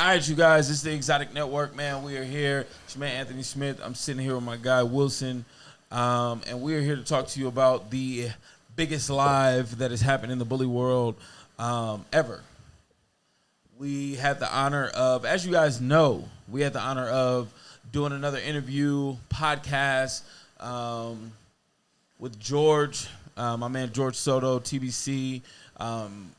All right, you guys, this is the Exotic Network, man. We are here. It's your man, Anthony Smith. I'm sitting here with my guy, Wilson. And we are here to talk to you about the biggest live that has happened in the bully world ever. We had the honor of, as you guys know, we had the honor of doing another interview, podcast with George, my man George Soto, TBC,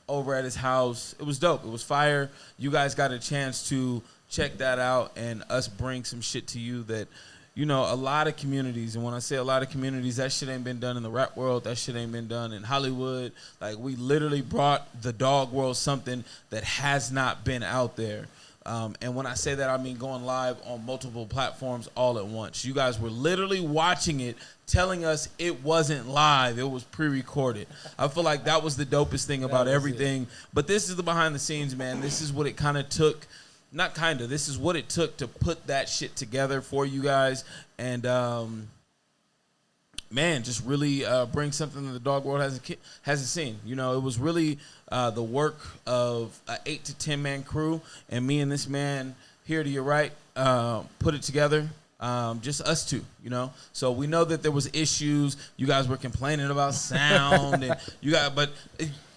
over at his house. It was dope. It was fire. You guys got a chance to check that out and us bring some shit to you that, you know, a lot of communities, and when I say a lot of communities, that shit ain't been done in the rap world. That shit ain't been done in Hollywood. Like, we literally brought the dog world something that has not been out there. And when I say that, I mean going live on multiple platforms all at once. You guys were literally watching it, telling us it wasn't live. It was pre-recorded. I feel like that was the dopest thing about everything. But this is the behind the scenes, man. This is what it kind of took. Not kind of. This is what it took to put that shit together for you guys. And, man, just really bring something that the dog world hasn't seen. You know, it was really the work of an 8 to 10 man crew, and me and this man here to your right put it together. Just us two, you know. So we know that there was issues. You guys were complaining about sound, and but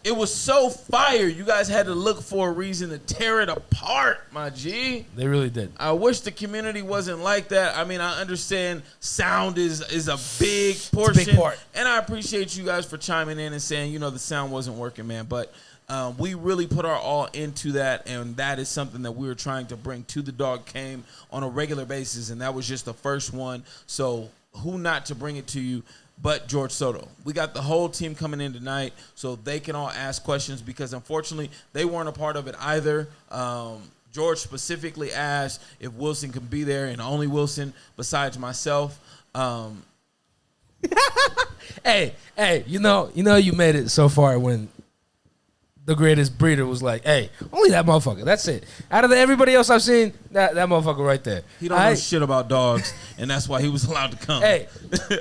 it was so fire. You guys had to look for a reason to tear it apart, my G. They really did. I wish the community wasn't like that. I mean, I understand sound is a big portion. It's a big part. And I appreciate you guys for chiming in and saying, you know, the sound wasn't working, man. But we really put our all into that, and that is something that we were trying to bring to the Dog Came on a regular basis, and that was just the first one. So who not to bring it to you but George Soto. We got the whole team coming in tonight so they can all ask questions, because unfortunately they weren't a part of it either. George specifically asked if Wilson could be there, and only Wilson besides myself. Hey, you know you made it so far when the greatest breeder was like, hey, only that motherfucker. That's it. Out of everybody else I've seen, that motherfucker right there. He don't know shit about dogs, and that's why he was allowed to come. Hey,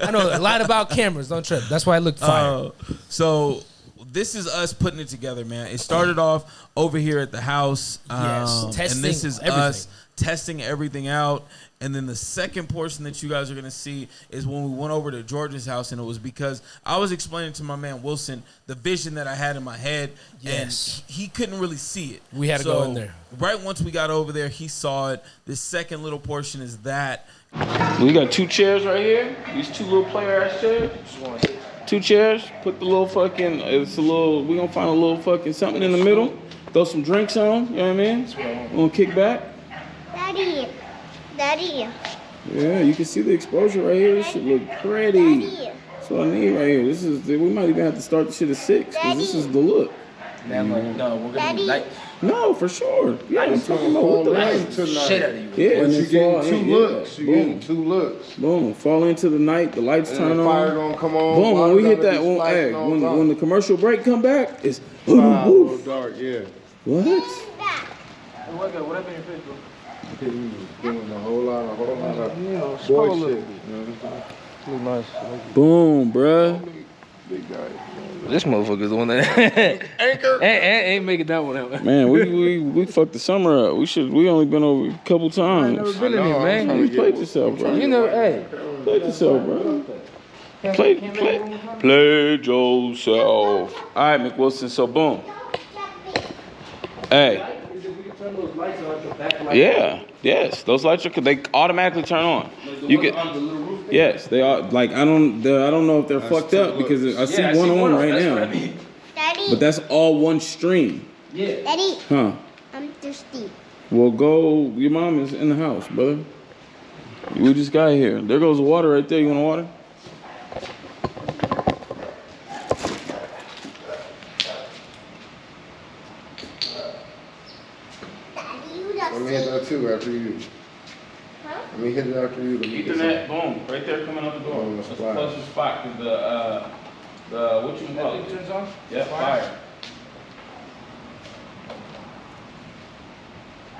I know a lot about cameras. Don't trip. That's why I looked fire. So this is us putting it together, man. It started off over here at the house. Testing and this is everything. us testing everything out. And then the second portion that you guys are going to see is when we went over to George's house, and it was because I was explaining to my man Wilson the vision that I had in my head, and he couldn't really see it. We had to go in there. Right once we got over there, he saw it. This second little portion is that. We got two chairs right here. These two little player-ass chairs. Two chairs. Put the little fucking, we're going to find a little fucking something in the middle. Throw some drinks on, you know what I mean? We're going to kick back. Daddy. Yeah, you can see the exposure right here. This shit look pretty. Daddy. That's what I need right here. We might even have to start the shit at 6, because this is the look. No, we're gonna be light. No, for sure. Yeah, I'm talking about what the light. Shit out of you. Yeah, But and you then fall getting in. two looks. You Boom. getting 2 looks. Boom. Fall into the night. The lights And turn the on. fire gonna come on. Boom. When we hit that, when the commercial break come back, it's little dark, yeah. what? What happened in your face, bro? He was doing a whole lot of scroll a boy little shit. bit. You know what I'm saying? Look nice. Boom, bruh. Big guy. This motherfucker's the one that ain't making that one out. Man, we fucked the summer up. We only been over a couple times. Never been in here, man. You played yourself, bro. You know, hey. Played yourself, bro. Play yourself. All right, McWilson. So boom. Hey. Yeah. Yes. Those lights they automatically turn on. You can. Yes, they are. Like I don't know if they're fucked up because I see one on right now. Daddy. But that's all one stream. Daddy. Huh? I'm thirsty. Well, go. Your mom is in the house, brother. We just got here. There goes the water right there. You want water? Let me hit that too after you. Huh? Let me hit it after you. Ethernet, boom, right there coming out the door. On the That's the spot. closest spot to the what you call it? turns on? Yeah, fire.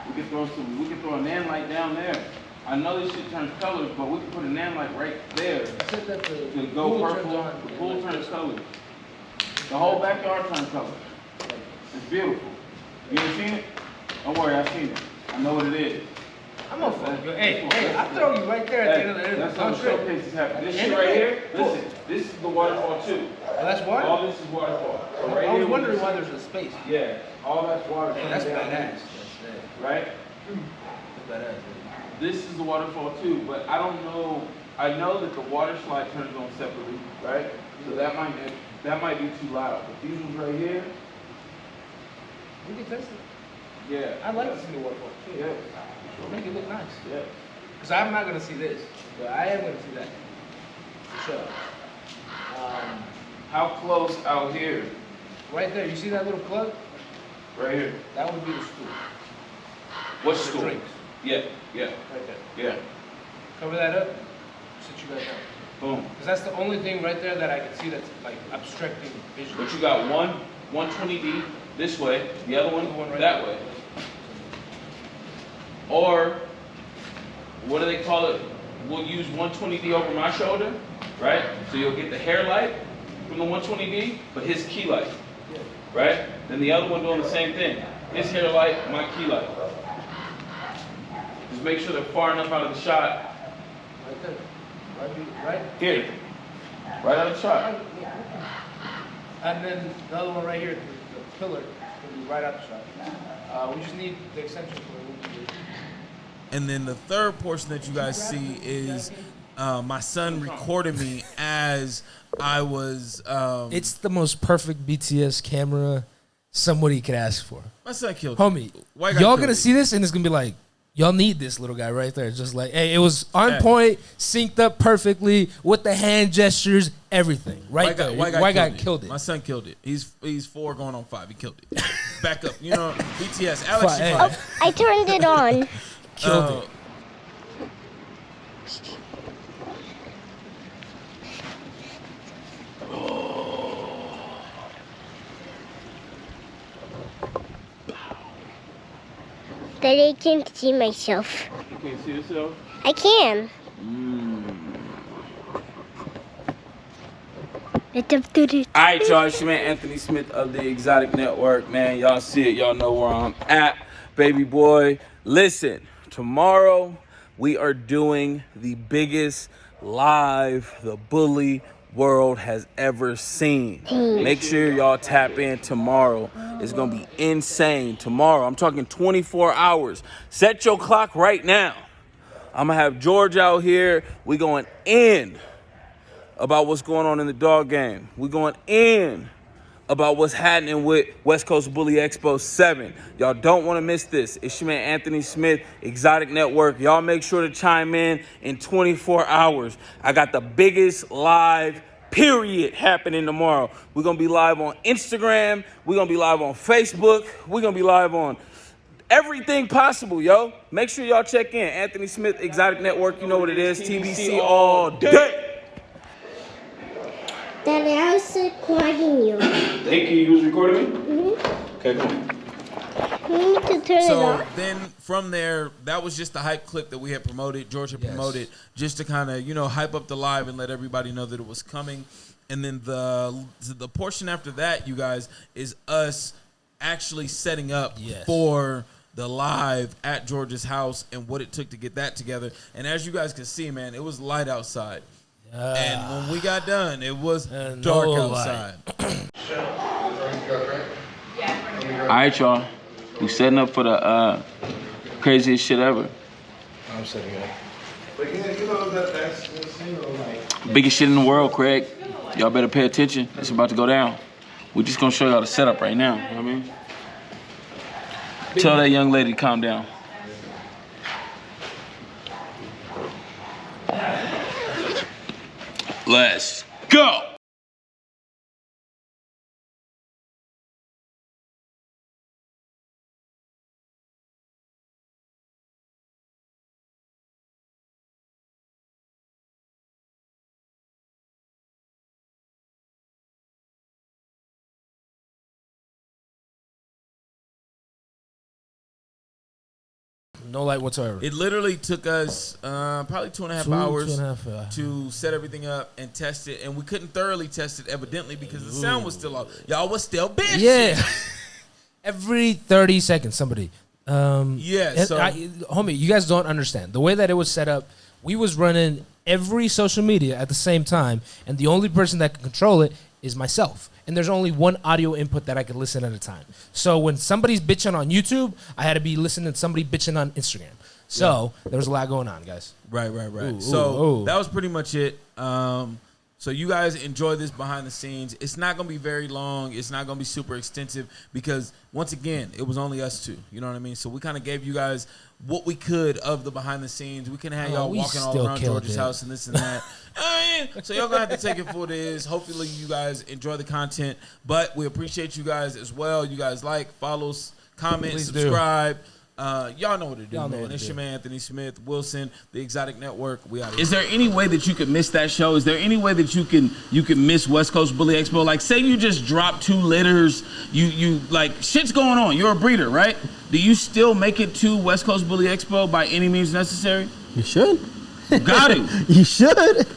We can throw a NAND light down there. I know this shit turns colors, but we can put a NAND light right there to go purple. The pool turns colors. The whole backyard turns colors. It's beautiful. You ain't seen it? Don't worry, I've seen it. I know what it is. I'm gonna fuck you. Hey, I throw you right there at the end of the That's how the trip. showcase is happening. This shit right here, listen, this is the waterfall too. Oh, that's water? All this is waterfall. So right I was here, wondering why there's a space. Yeah, all that's water. Hey, that's coming down badass. here, That's Right? badass. This is the waterfall too, but I don't know. I know that the water slide turns on separately, right? So that might be too loud. But these ones right here, We can test it. yeah. I'd like to see the waterfall too. Yeah. Make it look nice. Yeah. Because I'm not gonna see this, but I am gonna see that. For sure. How close out here? Right there, you see that little plug? Right here. That would be the stool. What's For school? drinks. Yeah, yeah, Right there. yeah. Cover that up. Sit you guys down. Boom. Because that's the only thing right there that I can see that's like obstructing vision. But you got 120D this way, the other one, Right that there. way. Or, what do they call it? We'll use 120D over my shoulder, right? So you'll get the hair light from the 120D, but his key light, right? Then the other one doing the same thing. His hair light, my key light. Just make sure they're far enough out of the shot. Right there. Right? Here. Right out of the shot. And then the other one right here, the pillar, will be right out the shot. We just need the extension for it. And then the third portion that you guys see is my son recorded me as I was. It's the most perfect BTS camera somebody could ask for. My son killed Homie, White guy y'all killed gonna it. see this and it's gonna be like, y'all need this little guy right there. Just like, hey, it was on Hey. point, synced up perfectly with the hand gestures, everything. Right White guy, there. white guy killed it. My son killed it. He's 4 going on 5. He killed it. Back up. You know, BTS. Alex, Hey. you Oh, I turned it on. Killed it. That I can see myself. You can't see yourself? I can. All right, y'all. It's your man Anthony Smith of the Exotic Network, man. Y'all see it. Y'all know where I'm at, baby boy. Listen, tomorrow we are doing the biggest live the bully world has ever seen. Make sure y'all tap in tomorrow. It's gonna be insane. Tomorrow, I'm talking 24 hours. Set your clock right now. I'm gonna have George out here. We going in about what's going on in the dog game. We're going in about what's happening with West Coast Bully Expo 7. Y'all don't want to miss this. It's your man Anthony Smith, Exotic Network. Y'all make sure to chime in 24 hours. I got the biggest live period happening tomorrow. We're going to be live on Instagram. We're going to be live on Facebook. We're going to be live on everything possible, yo. Make sure y'all check in. Anthony Smith, Exotic Network. You know what it is. TBC all day. Daddy, I was recording you. Hey, can you use recording me? Okay, come on. You need to turn it So off. then from there, that was just the hype clip that we had promoted. George had promoted just to kind of, hype up the live and let everybody know that it was coming. And then the portion after that, you guys, is us actually setting up for the live at George's house and what it took to get that together. And as you guys can see, man, it was light outside. And when we got done, it was dark outside. All right, y'all. We setting up for the craziest shit ever. I'm setting up. But yeah, that's Biggest shit in the world, Craig. Y'all better pay attention. It's about to go down. We're just gonna show y'all the setup right now. You know what I mean? Tell that young lady to calm down. Let's go. No light whatsoever. It literally took us probably 2.5 hours to set everything up and test it, and we couldn't thoroughly test it evidently because the sound was still off. Y'all was still bitching. Yeah. Every 30 seconds, somebody, Yeah, and so- homie, you guys don't understand the way that it was set up. We was running every social media at the same time, and the only person that can control it is myself. And there's only one audio input that I could listen at a time. So when somebody's bitching on YouTube, I had to be listening to somebody bitching on Instagram. So there was a lot going on, guys. Right. Ooh, So ooh. that was pretty much it. So you guys enjoy this behind the scenes. It's not gonna be very long. It's not gonna be super extensive because once again, it was only us two. You know what I mean? So we kind of gave you guys what we could of the behind the scenes. We can have y'all we walking all still around killed George's it. house and this and that. I mean, so y'all gonna have to take it for what it is. Hopefully you guys enjoy the content, but we appreciate you guys as well. You guys like, follow, comment, Please do. subscribe. Y'all know what to do, Y'all know man. what to It's do. your man Anthony Smith, Wilson, the Exotic Network. We out. Is there any way that you could miss that show? Is there any way that you can miss West Coast Bully Expo? Like, say you just dropped 2 litters, you like shit's going on. You're a breeder, right? Do you still make it to West Coast Bully Expo by any means necessary? You should. Got to. You should.